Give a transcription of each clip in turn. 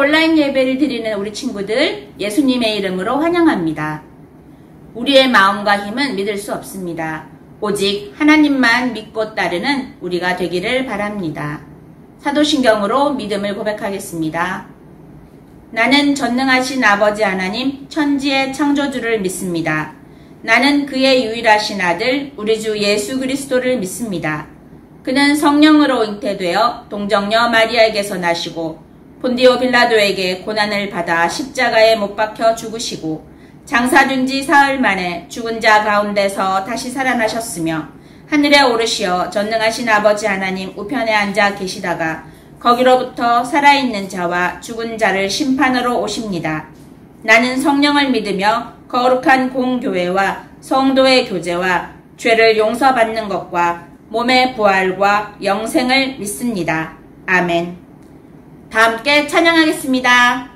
온라인 예배를 드리는 우리 친구들 예수님의 이름으로 환영합니다. 우리의 마음과 힘은 믿을 수 없습니다. 오직 하나님만 믿고 따르는 우리가 되기를 바랍니다. 사도신경으로 믿음을 고백하겠습니다. 나는 전능하신 아버지 하나님 천지의 창조주를 믿습니다. 나는 그의 유일하신 아들 우리 주 예수 그리스도를 믿습니다. 그는 성령으로 잉태되어 동정녀 마리아에게서 나시고 본디오 빌라도에게 고난을 받아 십자가에 못 박혀 죽으시고 장사된 지 사흘 만에 죽은 자 가운데서 다시 살아나셨으며 하늘에 오르시어 전능하신 아버지 하나님 우편에 앉아 계시다가 거기로부터 살아있는 자와 죽은 자를 심판하러 오십니다. 나는 성령을 믿으며 거룩한 공교회와 성도의 교제와 죄를 용서받는 것과 몸의 부활과 영생을 믿습니다. 아멘. 다 함께 찬양하겠습니다.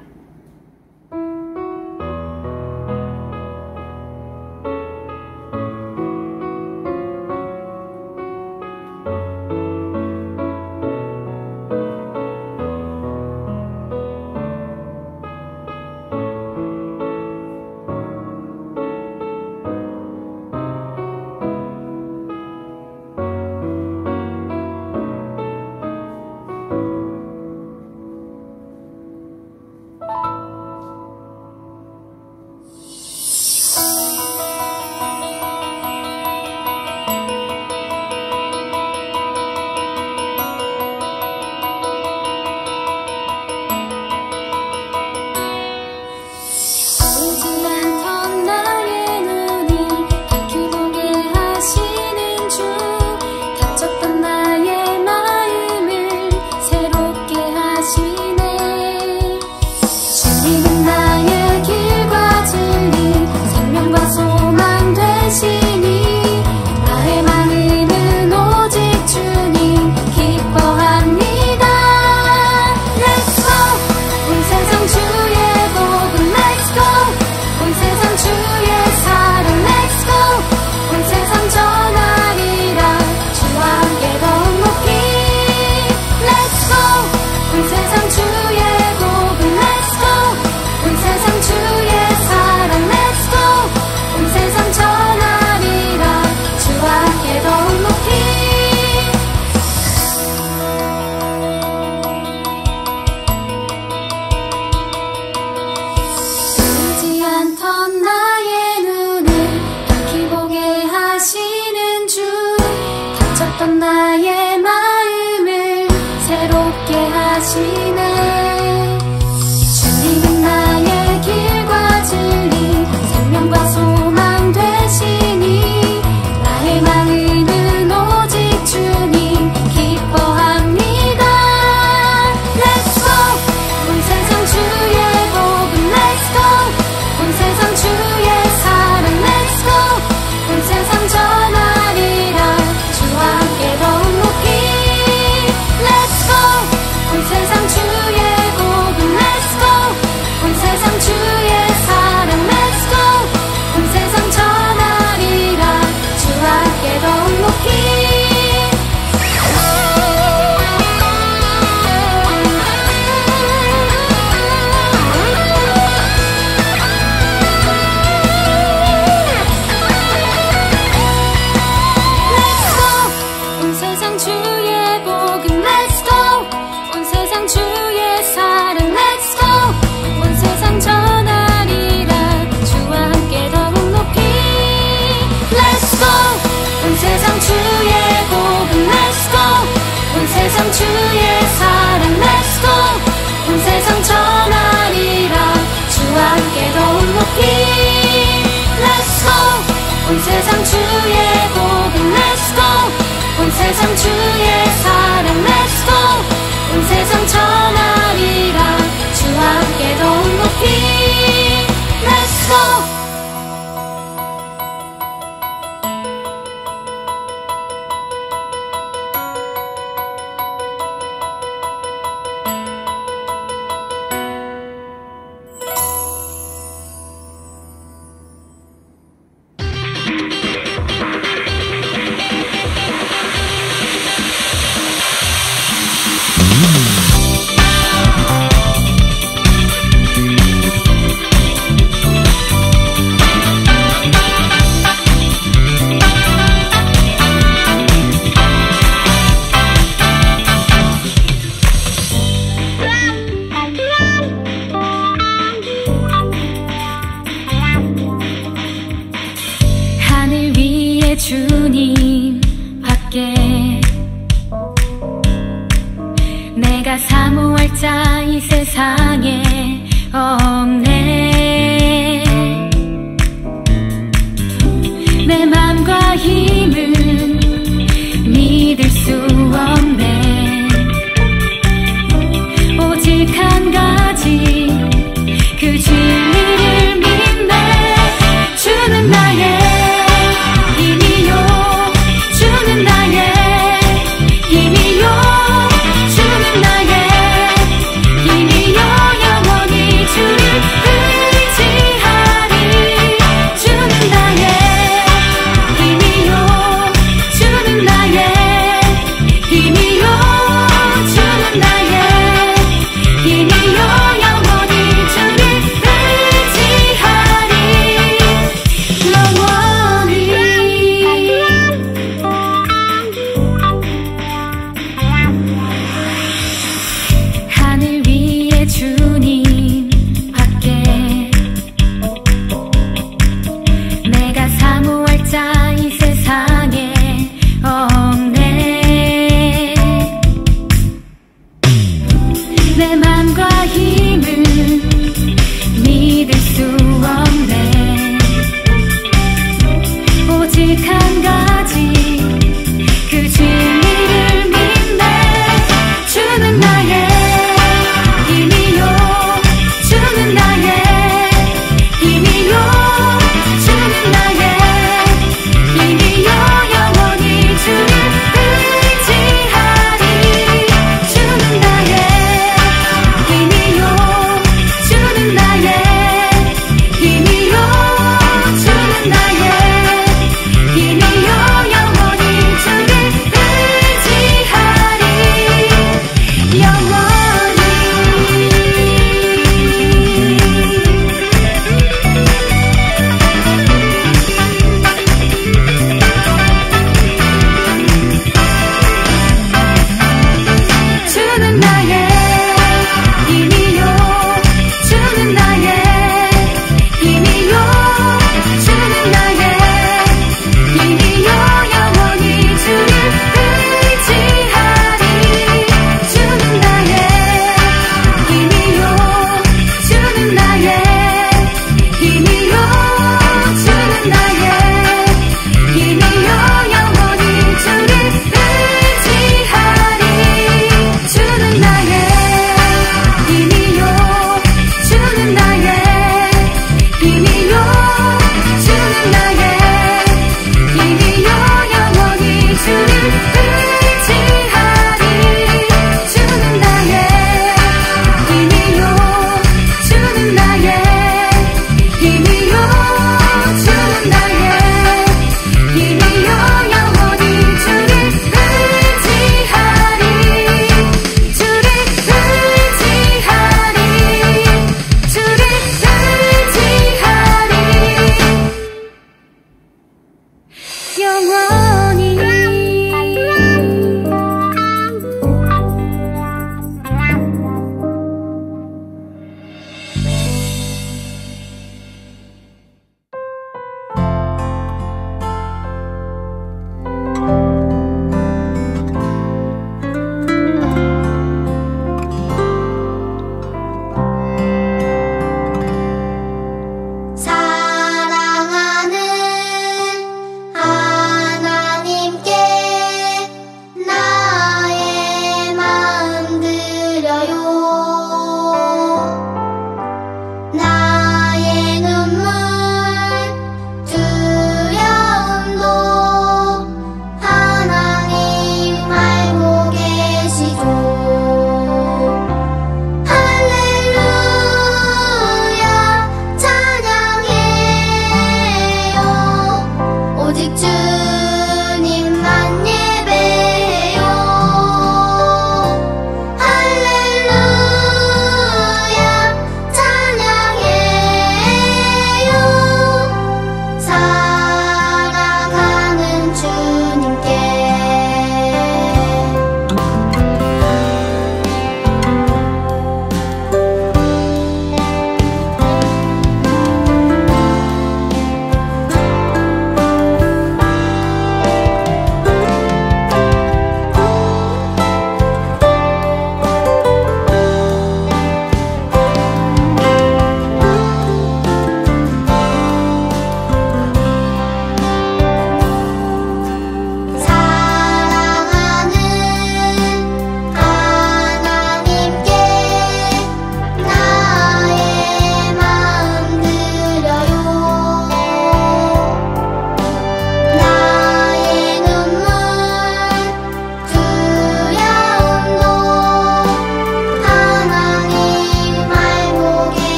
나의 마음을 새롭게 하시네. 주님은 나의 길과 진리 생명과 소망 되시니 나의 마음은 오직 주님 기뻐합니다. Let's go 온 세상 주의 복음 Let's go 온 세상 주의 사랑 Let's go 온 세상 전하리라 주와 함께 더욱 높이 Let's go 온 세상 주의 복음 Let's go 온 세상 주의 사랑 Let's go 온 세상 전하리라 주와 함께 더욱 높이 온 세상 주의 복음 Let's go 온 세상 주의 사랑 Let's go 온 세상 전하리라 주와 함께 더욱 높이 Let's go 온 세상 주의 복음 Let's go 온 세상 주의 사랑 Let's go 온 세상 전하리라 주와 함께 더욱 높이 Let's go 온 세상 주의 복음 Let's go 온 세상 주의 사랑 Let's go 온 세상 전하리라 주와 함께 더욱 높이 Let's go 주님 밖에 내가 사모할 자 이 세상에 없네. 내 맘과 힘은 믿을 수 없네. 오직 한 가지 그 진리를 믿네. 주는 나의 힘이요, 주는 나의 힘이요, 주는 나의 힘이요, 영원히 주를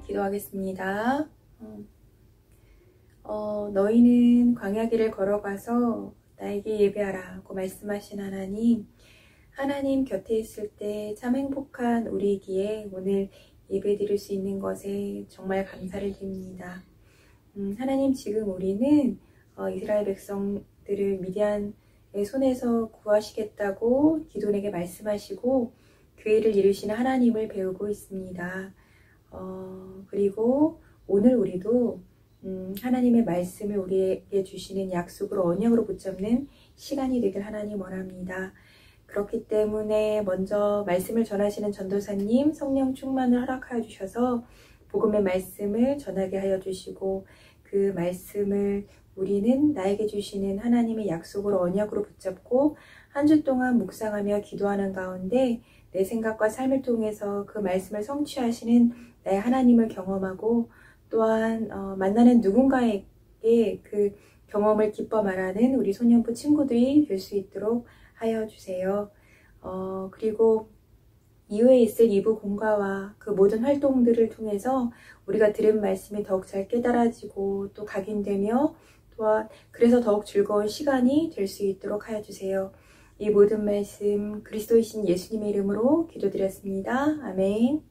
기도하겠습니다. 너희는 광야길을 걸어가서 나에게 예배하라고 말씀하신 하나님, 하나님 곁에 있을 때 참 행복한 우리이기에 오늘 예배 드릴 수 있는 것에 정말 감사를 드립니다. 하나님, 지금 우리는 이스라엘 백성들을 미디안의 손에서 구하시겠다고 기도원에게 말씀하시고 교회를 이루시는 하나님을 배우고 있습니다. 그리고 오늘 우리도 하나님의 말씀을 우리에게 주시는 약속으로 언약으로 붙잡는 시간이 되길 하나님 원합니다. 그렇기 때문에 먼저 말씀을 전하시는 전도사님 성령 충만을 허락하여 주셔서 복음의 말씀을 전하게 하여 주시고 그 말씀을 우리는 나에게 주시는 하나님의 약속으로 언약으로 붙잡고 한 주 동안 묵상하며 기도하는 가운데 내 생각과 삶을 통해서 그 말씀을 성취하시는 나의 하나님을 경험하고 또한 만나는 누군가에게 그 경험을 기뻐 말하는 우리 소년부 친구들이 될 수 있도록 하여 주세요. 그리고 이후에 있을 2부 공과와 그 모든 활동들을 통해서 우리가 들은 말씀이 더욱 잘 깨달아지고 또 각인되며 또한 그래서 더욱 즐거운 시간이 될 수 있도록 하여 주세요. 이 모든 말씀 그리스도이신 예수님의 이름으로 기도드렸습니다. 아멘.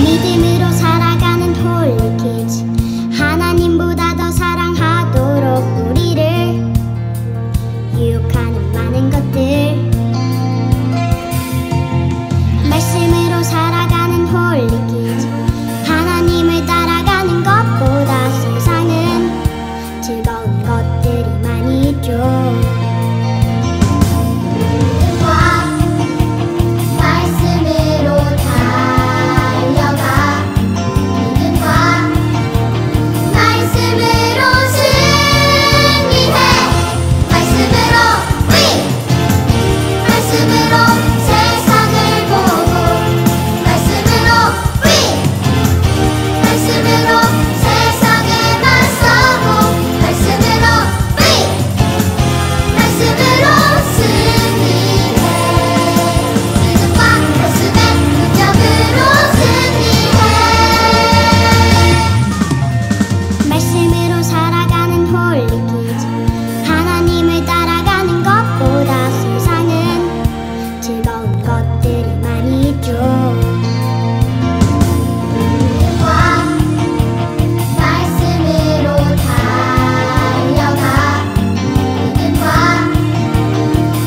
믿음으로 살아가는 홀리키즈, 하나님보다 더 사랑하도록 우리를 유혹하는 많은 것들. 말씀으로 살아가는 홀리키즈, 하나님을 따라가는 것보다 세상은 즐거운 것들이 많이 있죠. 말씀으로 달려가, 믿음과 말씀으로 승리해. 말씀으로 win, 말씀으로 세상을 보고, 말씀으로 win, 말씀으로 세상에 맞서고, 말씀으로 win, 말씀으로 승리해. 믿음과 말씀의 능력으로 승리해. 말씀으로 살아가는 홀리키즈, 하나님을 따라가는 것보다 세상은 즐거운 것들이 많이 있죠. 믿음과 말씀으로 달려가, 믿음과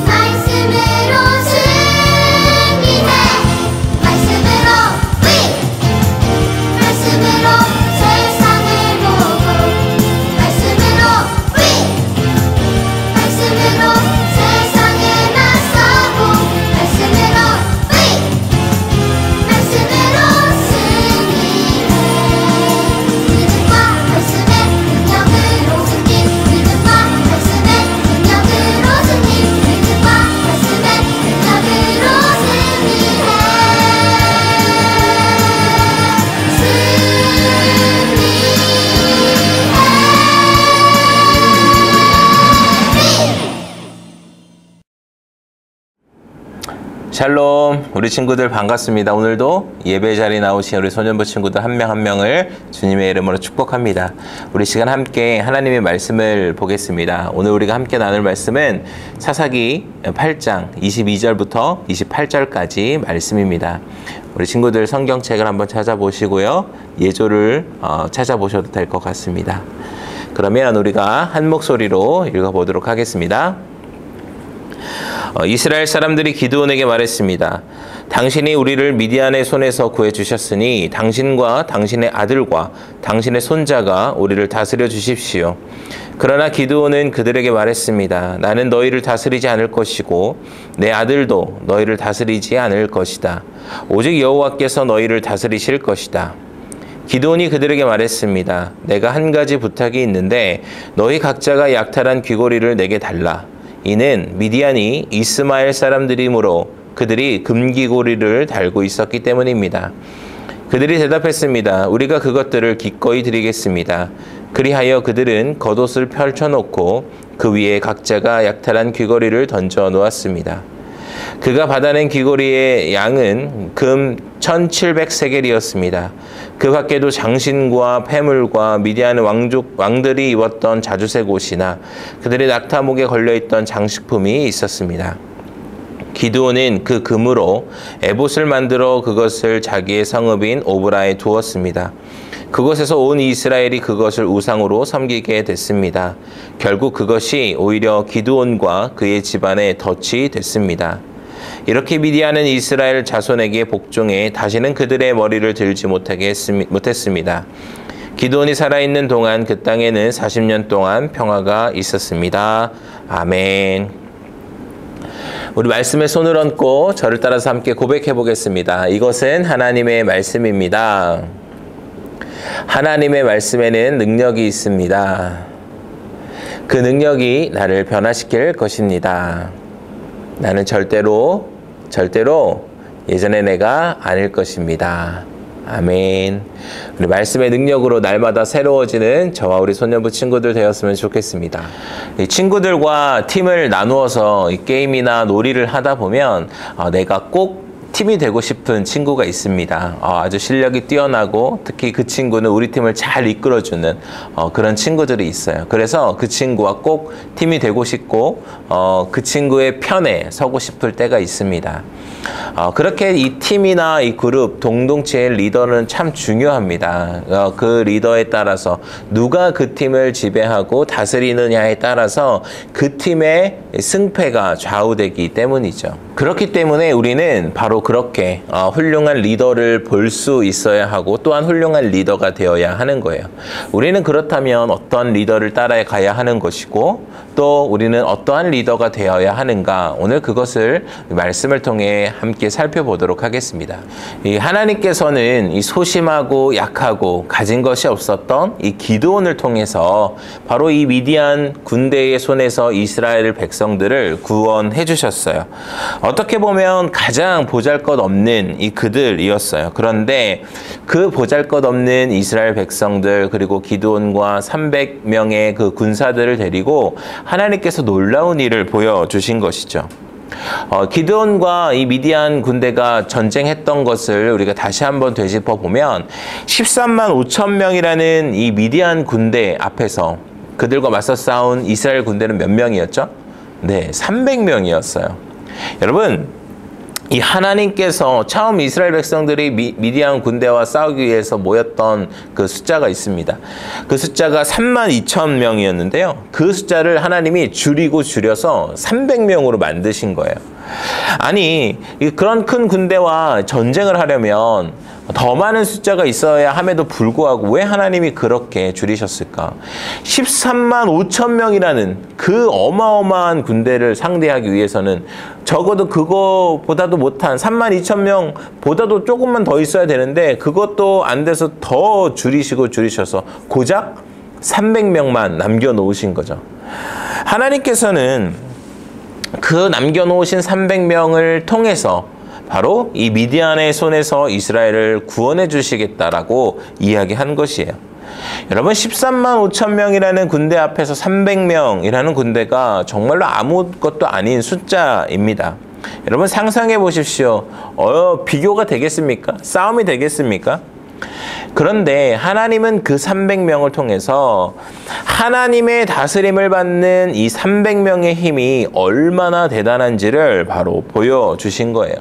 말씀으로 승리해. 말씀으로 win, 말씀으로 세상을 보고, 말씀으로 win, 말씀으로 세상에 맞서고, 말씀으로 win, 말씀으로 승리해. 믿음과 말씀의 능력으로 승리, 믿음과 말씀의 능력으로 승리, 믿음과 말씀의 능력으로 샬롬, 우리 친구들 반갑습니다. 오늘도 예배 자리에 나오신 우리 소년부 친구들 한 명 한 명을 주님의 이름으로 축복합니다. 우리 시간 함께 하나님의 말씀을 보겠습니다. 오늘 우리가 함께 나눌 말씀은 사사기 8장 22절부터 28절까지 말씀입니다. 우리 친구들 성경책을 한번 찾아보시고요. 예조를 찾아보셔도 될 것 같습니다. 그러면 우리가 한 목소리로 읽어보도록 하겠습니다. 이스라엘 사람들이 기드온에게 말했습니다. 당신이 우리를 미디안의 손에서 구해주셨으니 당신과 당신의 아들과 당신의 손자가 우리를 다스려 주십시오. 그러나 기드온은 그들에게 말했습니다. 나는 너희를 다스리지 않을 것이고 내 아들도 너희를 다스리지 않을 것이다. 오직 여호와께서 너희를 다스리실 것이다. 기드온이 그들에게 말했습니다. 내가 한 가지 부탁이 있는데 너희 각자가 약탈한 귀고리를 내게 달라. 이는 미디안이 이스마엘 사람들이므로 그들이 금귀고리를 달고 있었기 때문입니다. 그들이 대답했습니다. 우리가 그것들을 기꺼이 드리겠습니다. 그리하여 그들은 겉옷을 펼쳐놓고 그 위에 각자가 약탈한 귀걸이를 던져 놓았습니다. 그가 받아낸 귀걸이의 양은 금 1700세겔이었습니다. 그 밖에도 장신과 폐물과 미디안 왕들이 입었던 자주색 옷이나 그들의 낙타목에 걸려있던 장식품이 있었습니다. 기드온은 그 금으로 에봇을 만들어 그것을 자기의 성읍인 오브라에 두었습니다. 그곳에서 온 이스라엘이 그것을 우상으로 섬기게 됐습니다. 결국 그것이 오히려 기드온과 그의 집안에 덫이 됐습니다. 이렇게 미디안은 이스라엘 자손에게 복종해 다시는 그들의 머리를 들지 못했습니다. 기드온이 살아있는 동안 그 땅에는 40년 동안 평화가 있었습니다. 아멘. 우리 말씀에 손을 얹고 저를 따라서 함께 고백해 보겠습니다. 이것은 하나님의 말씀입니다. 하나님의 말씀에는 능력이 있습니다. 그 능력이 나를 변화시킬 것입니다. 나는 절대로 예전의 내가 아닐 것입니다. 아멘. 우리 말씀의 능력으로 날마다 새로워지는 저와 우리 소년부 친구들 되었으면 좋겠습니다. 이 친구들과 팀을 나누어서 이 게임이나 놀이를 하다 보면 내가 꼭 팀이 되고 싶은 친구가 있습니다. 아주 실력이 뛰어나고 특히 그 친구는 우리 팀을 잘 이끌어주는 그런 친구들이 있어요. 그래서 그 친구와 꼭 팀이 되고 싶고 그 친구의 편에 서고 싶을 때가 있습니다. 그렇게 이 팀이나 이 그룹, 공동체의 리더는 참 중요합니다. 그 리더에 따라서 누가 그 팀을 지배하고 다스리느냐에 따라서 그 팀의 승패가 좌우되기 때문이죠. 그렇기 때문에 우리는 바로 그렇게 훌륭한 리더를 볼 수 있어야 하고 또한 훌륭한 리더가 되어야 하는 거예요. 우리는 그렇다면 어떤 리더를 따라가야 하는 것이고 또 우리는 어떠한 리더가 되어야 하는가, 오늘 그것을 말씀을 통해 함께 살펴보도록 하겠습니다. 하나님께서는 이 소심하고 약하고 가진 것이 없었던 이 기드온을 통해서 바로 이 미디안 군대의 손에서 이스라엘 백성들을 구원해 주셨어요. 어떻게 보면 가장 보잘것없는 이 그들이었어요. 그런데 그 보잘것없는 이스라엘 백성들 그리고 기드온과 300명의 그 군사들을 데리고 하나님께서 놀라운 일을 보여주신 것이죠. 기드온과 이 미디안 군대가 전쟁했던 것을 우리가 다시 한번 되짚어 보면 13만 5천 명이라는 이 미디안 군대 앞에서 그들과 맞서 싸운 이스라엘 군대는 몇 명이었죠? 네, 300명이었어요. 여러분, 이 하나님께서 처음 이스라엘 백성들이 미디안 군대와 싸우기 위해서 모였던 그 숫자가 있습니다. 그 숫자가 3만 2천 명이었는데요. 그 숫자를 하나님이 줄여서 300명으로 만드신 거예요. 아니, 그런 큰 군대와 전쟁을 하려면 더 많은 숫자가 있어야 함에도 불구하고 왜 하나님이 그렇게 줄이셨을까? 13만 5천 명이라는 그 어마어마한 군대를 상대하기 위해서는 적어도 그거보다도 못한 3만 2천 명보다도 조금만 더 있어야 되는데 그것도 안 돼서 더 줄이셔서 고작 300명만 남겨놓으신 거죠. 하나님께서는 그 남겨놓으신 300명을 통해서 바로 이 미디안의 손에서 이스라엘을 구원해 주시겠다라고 이야기한 것이에요. 여러분, 13만 5천 명이라는 군대 앞에서 300명이라는 군대가 정말로 아무것도 아닌 숫자입니다. 여러분, 상상해 보십시오. 비교가 되겠습니까? 싸움이 되겠습니까? 그런데 하나님은 그 300명을 통해서 하나님의 다스림을 받는 이 300명의 힘이 얼마나 대단한지를 바로 보여주신 거예요.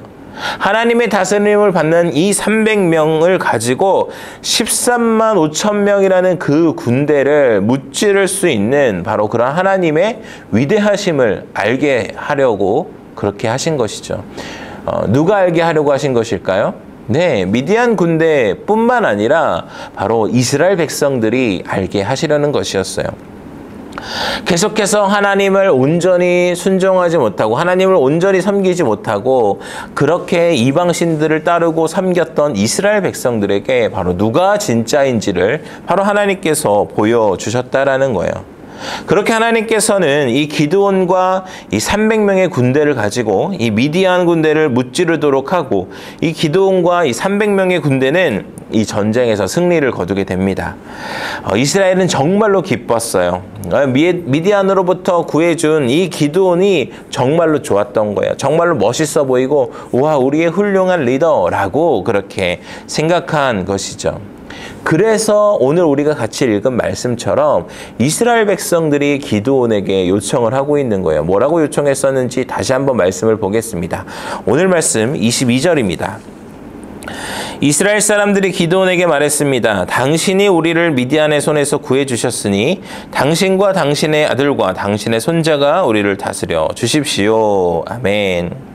하나님의 다스림을 받는 이 300명을 가지고 13만 5천 명이라는 그 군대를 무찌를 수 있는 바로 그런 하나님의 위대하심을 알게 하려고 그렇게 하신 것이죠. 누가 알게 하려고 하신 것일까요? 네, 미디안 군대뿐만 아니라 바로 이스라엘 백성들이 알게 하시려는 것이었어요. 계속해서 하나님을 온전히 순종하지 못하고 하나님을 온전히 섬기지 못하고 그렇게 이방신들을 따르고 섬겼던 이스라엘 백성들에게 바로 누가 진짜인지를 바로 하나님께서 보여주셨다라는 거예요. 그렇게 하나님께서는 이 기드온과 이 300명의 군대를 가지고 이 미디안 군대를 무찌르도록 하고 이 기드온과 이 300명의 군대는 이 전쟁에서 승리를 거두게 됩니다. 이스라엘은 정말로 기뻤어요. 미디안으로부터 구해준 이 기드온이 정말로 좋았던 거예요. 정말로 멋있어 보이고 우와 우리의 훌륭한 리더라고 그렇게 생각한 것이죠. 그래서 오늘 우리가 같이 읽은 말씀처럼 이스라엘 백성들이 기드온에게 요청을 하고 있는 거예요. 뭐라고 요청했었는지 다시 한번 말씀을 보겠습니다. 오늘 말씀 22절입니다. 이스라엘 사람들이 기드온에게 말했습니다. 당신이 우리를 미디안의 손에서 구해주셨으니 당신과 당신의 아들과 당신의 손자가 우리를 다스려 주십시오. 아멘.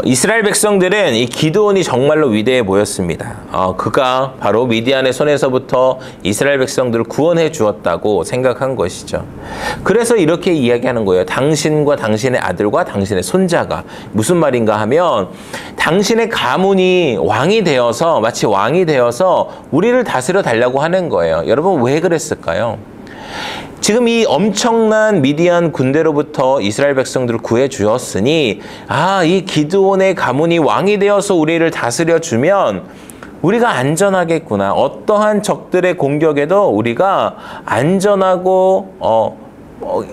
이스라엘 백성들은 이 기드온이 정말로 위대해 보였습니다. 그가 바로 미디안의 손에서부터 이스라엘 백성들을 구원해 주었다고 생각한 것이죠. 그래서 이렇게 이야기하는 거예요. 당신과 당신의 아들과 당신의 손자가. 무슨 말인가 하면 당신의 가문이 왕이 되어서 마치 왕이 되어서 우리를 다스려 달라고 하는 거예요. 여러분 왜 그랬을까요? 지금 이 엄청난 미디안 군대로부터 이스라엘 백성들을 구해 주었으니 이 기드온의 가문이 왕이 되어서 우리를 다스려 주면 우리가 안전하겠구나. 어떠한 적들의 공격에도 우리가 안전하고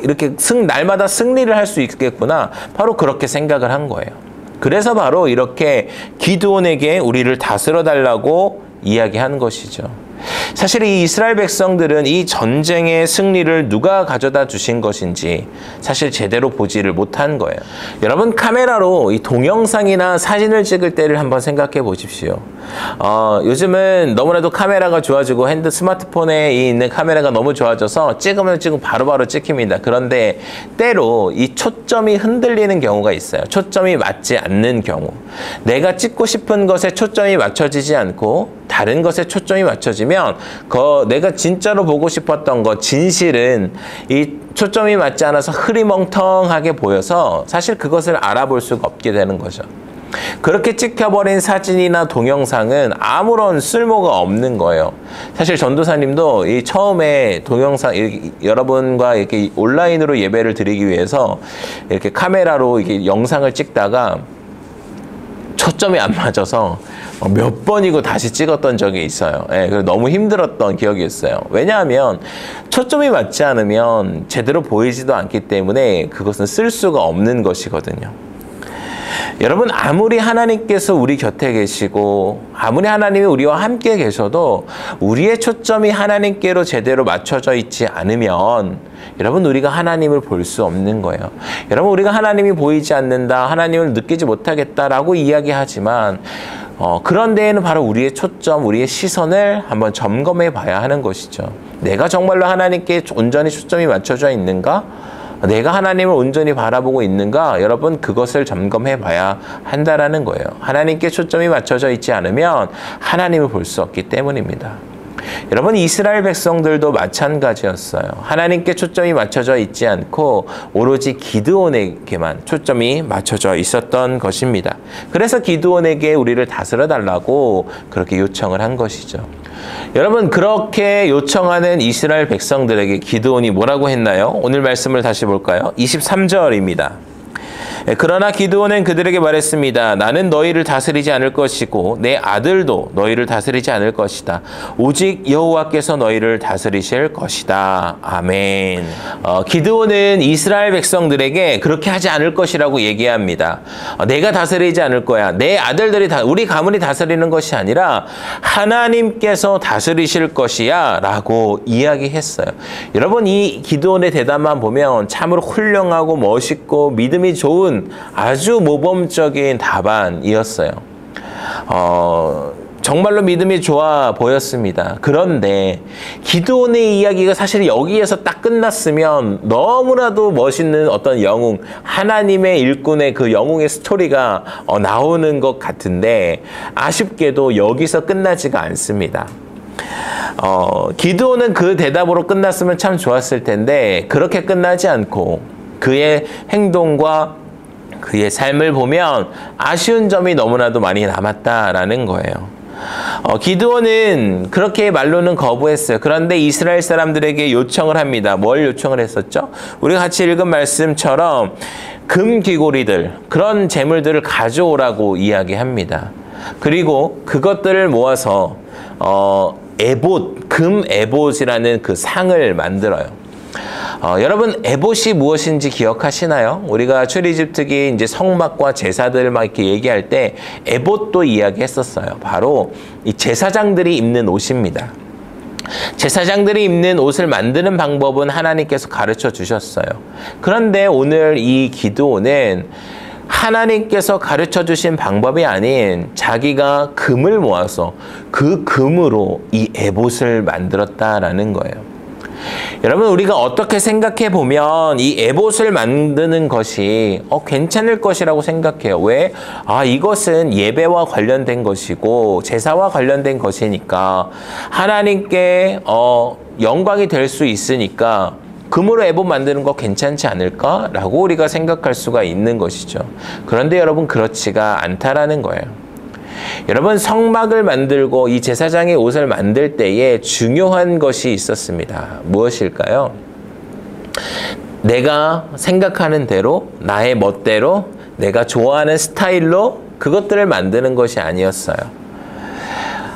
이렇게 날마다 승리를 할 수 있겠구나. 바로 그렇게 생각을 한 거예요. 그래서 바로 이렇게 기드온에게 우리를 다스려 달라고 이야기한 것이죠. 사실 이 이스라엘 백성들은 이 전쟁의 승리를 누가 가져다 주신 것인지 사실 제대로 보지를 못한 거예요. 여러분 카메라로 이 동영상이나 사진을 찍을 때를 한번 생각해 보십시오. 요즘은 너무나도 카메라가 좋아지고 스마트폰에 있는 카메라가 너무 좋아져서 찍으면 지금 바로바로 찍힙니다. 그런데 때로 이 초점이 흔들리는 경우가 있어요. 초점이 맞지 않는 경우. 내가 찍고 싶은 것에 초점이 맞춰지지 않고 다른 것에 초점이 맞춰지면 내가 진짜로 보고 싶었던 것, 진실은 이 초점이 맞지 않아서 흐리멍텅하게 보여서 사실 그것을 알아볼 수가 없게 되는 거죠. 그렇게 찍혀버린 사진이나 동영상은 아무런 쓸모가 없는 거예요. 사실 전도사님도 이 처음에 동영상 여러분과 이렇게 온라인으로 예배를 드리기 위해서 이렇게 카메라로 이렇게 영상을 찍다가 초점이 안 맞아서 몇 번이고 다시 찍었던 적이 있어요. 그래서 너무 힘들었던 기억이 있어요. 왜냐하면 초점이 맞지 않으면 제대로 보이지도 않기 때문에 그것은 쓸 수가 없는 것이거든요. 여러분 아무리 하나님께서 우리 곁에 계시고 아무리 하나님이 우리와 함께 계셔도 우리의 초점이 하나님께로 제대로 맞춰져 있지 않으면 여러분 우리가 하나님을 볼 수 없는 거예요. 여러분 우리가 하나님이 보이지 않는다, 하나님을 느끼지 못하겠다라고 이야기하지만 그런 데에는 바로 우리의 초점, 우리의 시선을 한번 점검해 봐야 하는 것이죠. 내가 정말로 하나님께 온전히 초점이 맞춰져 있는가? 내가 하나님을 온전히 바라보고 있는가? 여러분 그것을 점검해 봐야 한다라는 거예요. 하나님께 초점이 맞춰져 있지 않으면 하나님을 볼 수 없기 때문입니다. 여러분 이스라엘 백성들도 마찬가지였어요. 하나님께 초점이 맞춰져 있지 않고 오로지 기드온에게만 초점이 맞춰져 있었던 것입니다. 그래서 기드온에게 우리를 다스려 달라고 그렇게 요청을 한 것이죠. 여러분 그렇게 요청하는 이스라엘 백성들에게 기드온이 뭐라고 했나요? 오늘 말씀을 다시 볼까요? 23절입니다. 그러나 기드온은 그들에게 말했습니다. 나는 너희를 다스리지 않을 것이고 내 아들도 너희를 다스리지 않을 것이다. 오직 여호와께서 너희를 다스리실 것이다. 아멘. 기드온은 이스라엘 백성들에게 그렇게 하지 않을 것이라고 얘기합니다. 내가 다스리지 않을 거야. 내 아들들이 우리 가문이 다스리는 것이 아니라 하나님께서 다스리실 것이야 라고 이야기했어요. 여러분 이 기드온의 대답만 보면 참으로 훌륭하고 멋있고 믿음이 좋은 아주 모범적인 답안이었어요. 정말로 믿음이 좋아 보였습니다. 그런데 기드온의 이야기가 사실 여기에서 딱 끝났으면 너무나도 멋있는 어떤 영웅, 하나님의 일꾼의 그 영웅의 스토리가 나오는 것 같은데 아쉽게도 여기서 끝나지가 않습니다. 기드온은 그 대답으로 끝났으면 참 좋았을 텐데 그렇게 끝나지 않고 그의 행동과 그의 삶을 보면 아쉬운 점이 너무나도 많이 남았다라는 거예요. 기드온은 그렇게 말로는 거부했어요. 그런데 이스라엘 사람들에게 요청을 합니다. 뭘 요청을 했었죠? 우리가 같이 읽은 말씀처럼 금 귀고리들, 그런 재물들을 가져오라고 이야기합니다. 그리고 그것들을 모아서 에봇, 금 에봇이라는 그 상을 만들어요. 여러분 에봇이 무엇인지 기억하시나요? 우리가 출애굽특위 이제 성막과 제사들 막 이렇게 얘기할 때 에봇도 이야기했었어요. 바로 이 제사장들이 입는 옷입니다. 제사장들이 입는 옷을 만드는 방법은 하나님께서 가르쳐 주셨어요. 그런데 오늘 이 기드온은 하나님께서 가르쳐 주신 방법이 아닌 자기가 금을 모아서 그 금으로 이 에봇을 만들었다라는 거예요. 여러분 우리가 어떻게 생각해 보면 이 에봇을 만드는 것이 괜찮을 것이라고 생각해요. 왜? 이것은 예배와 관련된 것이고 제사와 관련된 것이니까 하나님께 영광이 될 수 있으니까 금으로 에봇 만드는 거 괜찮지 않을까라고 우리가 생각할 수가 있는 것이죠. 그런데 여러분 그렇지가 않다라는 거예요. 여러분 성막을 만들고 이 제사장의 옷을 만들 때에 중요한 것이 있었습니다. 무엇일까요? 내가 생각하는 대로 나의 멋대로 내가 좋아하는 스타일로 그것들을 만드는 것이 아니었어요.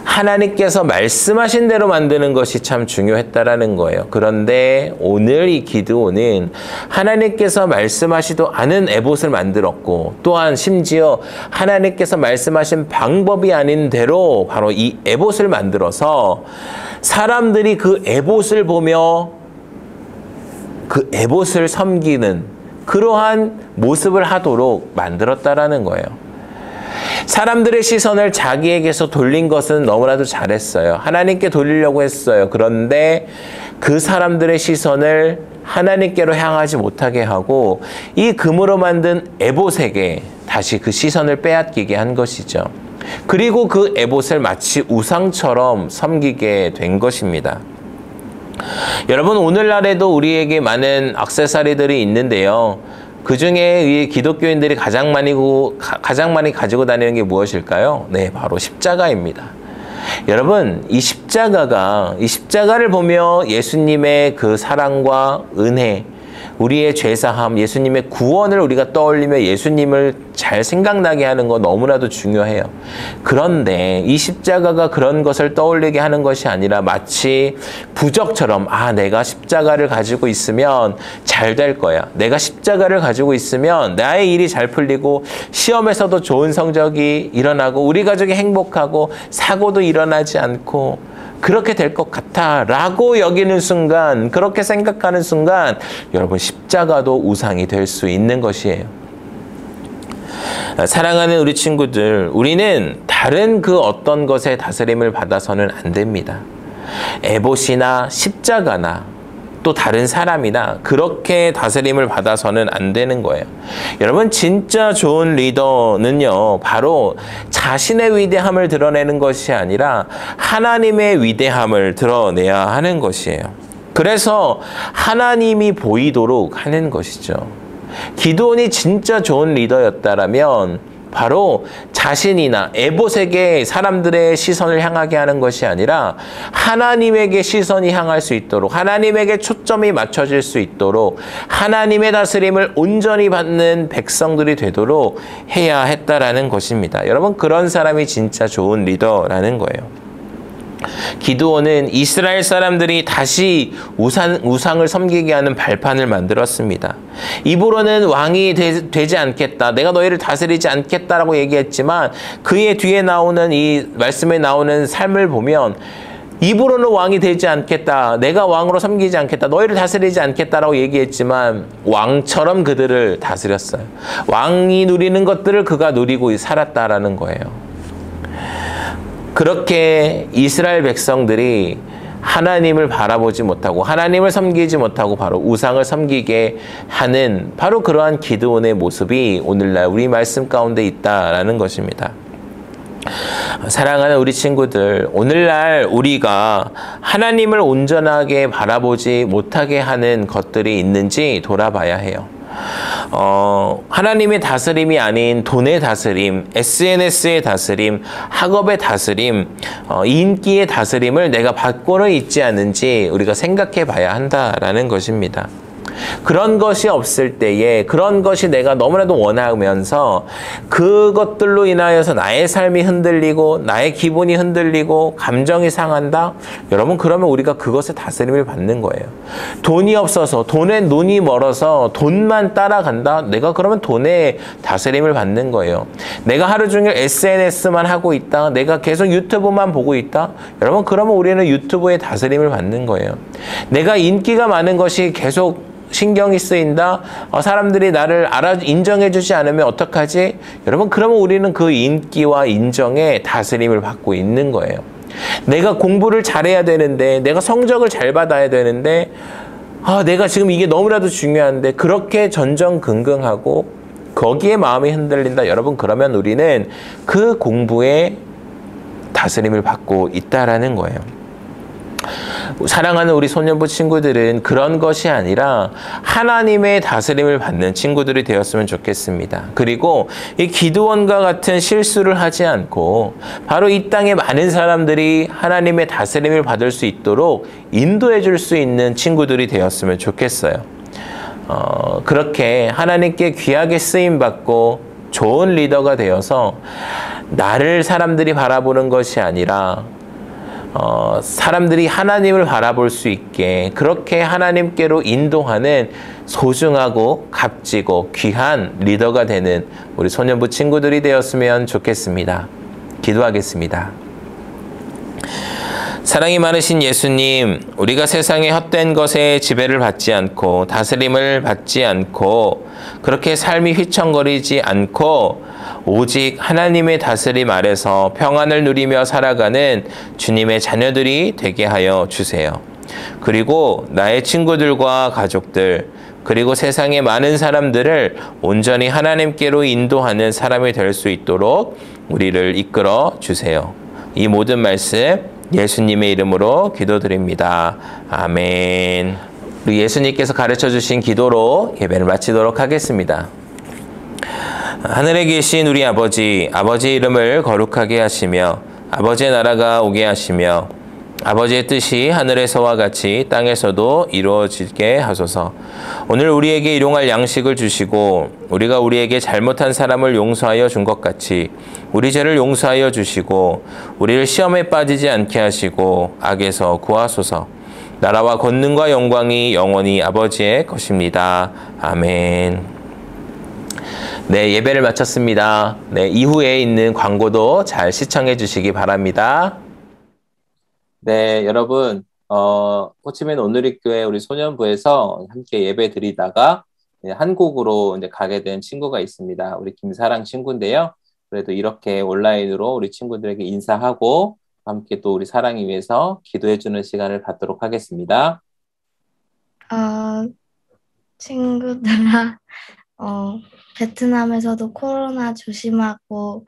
하나님께서 말씀하신 대로 만드는 것이 참 중요했다라는 거예요. 그런데 오늘 이 기드온은 하나님께서 말씀하시도 않은 에봇을 만들었고 또한 심지어 하나님께서 말씀하신 방법이 아닌 대로 바로 이 에봇을 만들어서 사람들이 그 에봇을 보며 그 에봇을 섬기는 그러한 모습을 하도록 만들었다라는 거예요. 사람들의 시선을 자기에게서 돌린 것은 너무나도 잘했어요. 하나님께 돌리려고 했어요. 그런데 그 사람들의 시선을 하나님께로 향하지 못하게 하고 이 금으로 만든 에봇에게 다시 그 시선을 빼앗기게 한 것이죠. 그리고 그 에봇을 마치 우상처럼 섬기게 된 것입니다. 여러분 오늘날에도 우리에게 많은 액세서리들이 있는데요. 그 중에 이 기독교인들이 가장 많이 가지고 다니는 게 무엇일까요? 네, 바로 십자가입니다. 여러분, 이 십자가를 보며 예수님의 그 사랑과 은혜, 우리의 죄사함, 예수님의 구원을 우리가 떠올리며 예수님을 잘 생각나게 하는 거 너무나도 중요해요. 그런데 이 십자가가 그런 것을 떠올리게 하는 것이 아니라 마치 부적처럼 내가 십자가를 가지고 있으면 잘 될 거야. 내가 십자가를 가지고 있으면 나의 일이 잘 풀리고 시험에서도 좋은 성적이 일어나고 우리 가족이 행복하고 사고도 일어나지 않고 그렇게 될 것 같아 라고 여기는 순간, 그렇게 생각하는 순간 여러분 십자가도 우상이 될 수 있는 것이에요. 사랑하는 우리 친구들, 우리는 다른 그 어떤 것에 다스림을 받아서는 안 됩니다. 에봇이나 십자가나 또 다른 사람이나 그렇게 다스림을 받아서는 안 되는 거예요. 여러분 진짜 좋은 리더는요, 바로 자신의 위대함을 드러내는 것이 아니라 하나님의 위대함을 드러내야 하는 것이에요. 그래서 하나님이 보이도록 하는 것이죠. 기드온이 진짜 좋은 리더였다라면 바로 자신이나 에봇에게 사람들의 시선을 향하게 하는 것이 아니라 하나님에게 시선이 향할 수 있도록, 하나님에게 초점이 맞춰질 수 있도록 하나님의 다스림을 온전히 받는 백성들이 되도록 해야 했다라는 것입니다. 여러분 그런 사람이 진짜 좋은 리더라는 거예요. 기드온은 이스라엘 사람들이 다시 우상을 섬기게 하는 발판을 만들었습니다. 입으로는 왕이 되지 않겠다, 내가 너희를 다스리지 않겠다라고 얘기했지만 그의 뒤에 나오는 이 말씀에 나오는 삶을 보면 입으로는 왕이 되지 않겠다, 내가 왕으로 섬기지 않겠다, 너희를 다스리지 않겠다라고 얘기했지만 왕처럼 그들을 다스렸어요. 왕이 누리는 것들을 그가 누리고 살았다라는 거예요. 그렇게 이스라엘 백성들이 하나님을 바라보지 못하고 하나님을 섬기지 못하고 바로 우상을 섬기게 하는 바로 그러한 기드온의 모습이 오늘날 우리 말씀 가운데 있다라는 것입니다. 사랑하는 우리 친구들, 오늘날 우리가 하나님을 온전하게 바라보지 못하게 하는 것들이 있는지 돌아봐야 해요. 하나님의 다스림이 아닌 돈의 다스림, SNS의 다스림, 학업의 다스림, 인기의 다스림을 내가 받고는 있지 않은지 우리가 생각해 봐야 한다라는 것입니다. 그런 것이 없을 때에 그런 것이 내가 너무나도 원하면서 그것들로 인하여서 나의 삶이 흔들리고 나의 기분이 흔들리고 감정이 상한다? 여러분 그러면 우리가 그것에 다스림을 받는 거예요. 돈이 없어서 돈에 눈이 멀어서 돈만 따라간다? 내가 그러면 돈에 다스림을 받는 거예요. 내가 하루 종일 SNS만 하고 있다? 내가 계속 유튜브만 보고 있다? 여러분 그러면 우리는 유튜브에 다스림을 받는 거예요. 내가 인기가 많은 것이 계속 신경이 쓰인다. 사람들이 나를 인정해주지 않으면 어떡하지? 여러분 그러면 우리는 그 인기와 인정에 다스림을 받고 있는 거예요. 내가 공부를 잘해야 되는데 내가 성적을 잘 받아야 되는데 내가 지금 이게 너무나도 중요한데 그렇게 전전긍긍하고 거기에 마음이 흔들린다. 여러분 그러면 우리는 그 공부에 다스림을 받고 있다라는 거예요. 사랑하는 우리 소년부 친구들은 그런 것이 아니라 하나님의 다스림을 받는 친구들이 되었으면 좋겠습니다. 그리고 이 기드온과 같은 실수를 하지 않고 바로 이 땅에 많은 사람들이 하나님의 다스림을 받을 수 있도록 인도해 줄 수 있는 친구들이 되었으면 좋겠어요. 그렇게 하나님께 귀하게 쓰임받고 좋은 리더가 되어서 나를 사람들이 바라보는 것이 아니라 사람들이 하나님을 바라볼 수 있게 그렇게 하나님께로 인도하는 소중하고 값지고 귀한 리더가 되는 우리 소년부 친구들이 되었으면 좋겠습니다. 기도하겠습니다. 사랑이 많으신 예수님, 우리가 세상의 헛된 것에 지배를 받지 않고 다스림을 받지 않고 그렇게 삶이 휘청거리지 않고 오직 하나님의 다스림 아래서 평안을 누리며 살아가는 주님의 자녀들이 되게 하여 주세요. 그리고 나의 친구들과 가족들, 그리고 세상의 많은 사람들을 온전히 하나님께로 인도하는 사람이 될 수 있도록 우리를 이끌어 주세요. 이 모든 말씀 예수님의 이름으로 기도드립니다. 아멘. 우리 예수님께서 가르쳐 주신 기도로 예배를 마치도록 하겠습니다. 하늘에 계신 우리 아버지, 아버지의 이름을 거룩하게 하시며 아버지의 나라가 오게 하시며 아버지의 뜻이 하늘에서와 같이 땅에서도 이루어지게 하소서. 오늘 우리에게 일용할 양식을 주시고 우리가 우리에게 잘못한 사람을 용서하여 준 것 같이 우리 죄를 용서하여 주시고 우리를 시험에 빠지지 않게 하시고 악에서 구하소서. 나라와 권능과 영광이 영원히 아버지의 것입니다. 아멘. 네, 예배를 마쳤습니다. 네, 이후에 있는 광고도 잘 시청해 주시기 바랍니다. 네, 여러분, 호치민 오누리교회 우리 소년부에서 함께 예배 드리다가 한국으로 이제 가게 된 친구가 있습니다. 우리 김사랑 친구인데요. 그래도 이렇게 온라인으로 우리 친구들에게 인사하고 함께 또 우리 사랑이 위해서 기도해주는 시간을 갖도록 하겠습니다. 친구들아, 베트남에서도 코로나 조심하고,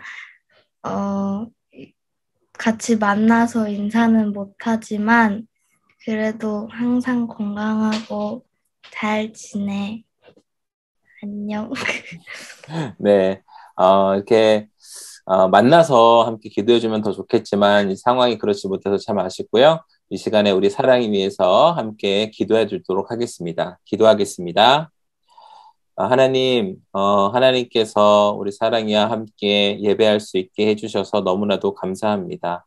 같이 만나서 인사는 못하지만, 그래도 항상 건강하고 잘 지내. 안녕. 네, 이렇게 만나서 함께 기도해주면 더 좋겠지만 이 상황이 그렇지 못해서 참 아쉽고요. 이 시간에 우리 사랑이 위해서 함께 기도해 주도록 하겠습니다. 기도하겠습니다. 하나님, 하나님께서 우리 사랑이와 함께 예배할 수 있게 해주셔서 너무나도 감사합니다.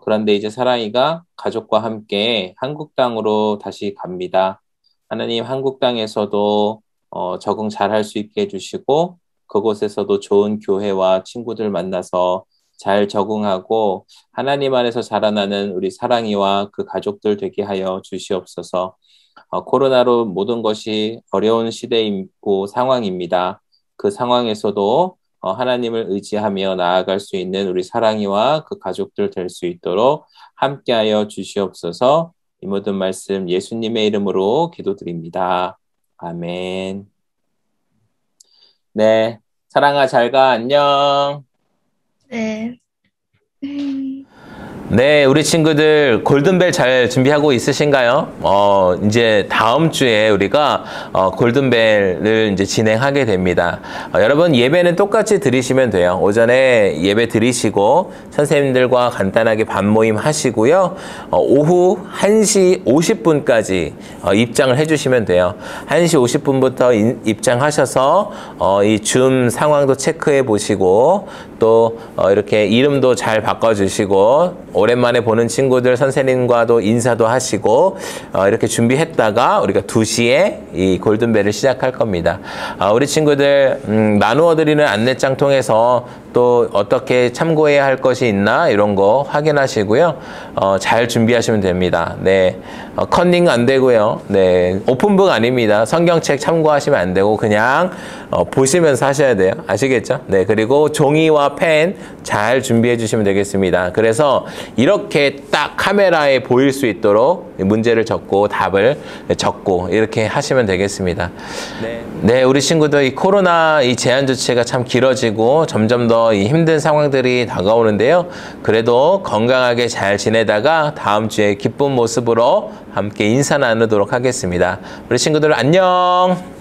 그런데 이제 사랑이가 가족과 함께 한국 땅으로 다시 갑니다. 하나님, 한국 땅에서도 적응 잘할 수 있게 해주시고 그곳에서도 좋은 교회와 친구들 만나서 잘 적응하고 하나님 안에서 자라나는 우리 사랑이와 그 가족들 되게 하여 주시옵소서. 코로나로 모든 것이 어려운 시대이고 상황입니다. 그 상황에서도 하나님을 의지하며 나아갈 수 있는 우리 사랑이와 그 가족들 될 수 있도록 함께하여 주시옵소서. 이 모든 말씀 예수님의 이름으로 기도드립니다. 아멘. 네, 사랑아 잘 가. 안녕. 네. 네, 우리 친구들 골든벨 잘 준비하고 있으신가요? 이제 다음 주에 우리가 골든벨을 이제 진행하게 됩니다. 여러분 예배는 똑같이 드리시면 돼요. 오전에 예배 드리시고 선생님들과 간단하게 반모임 하시고요. 오후 1시 50분까지 입장을 해주시면 돼요. 1시 50분부터 입장하셔서 이 줌 상황도 체크해 보시고 또 이렇게 이름도 잘 바꿔주시고 오랜만에 보는 친구들 선생님과도 인사도 하시고 이렇게 준비했다가 우리가 2시에 이 골든벨을 시작할 겁니다. 우리 친구들 나누어 드리는 안내장 통해서 또 어떻게 참고해야 할 것이 있나 이런 거 확인하시고요. 잘 준비하시면 됩니다. 네, 컨닝 안 되고요. 네, 오픈북 아닙니다. 성경책 참고하시면 안 되고 그냥 보시면서 하셔야 돼요. 아시겠죠? 네, 그리고 종이와 펜 잘 준비해 주시면 되겠습니다. 그래서 이렇게 딱 카메라에 보일 수 있도록 문제를 적고 답을 적고 이렇게 하시면 되겠습니다. 네, 우리 친구들 이 코로나 이 제한 조치가 참 길어지고 점점 더 이 힘든 상황들이 다가오는데요. 그래도 건강하게 잘 지내다가 다음 주에 기쁜 모습으로 함께 인사 나누도록 하겠습니다. 우리 친구들 안녕.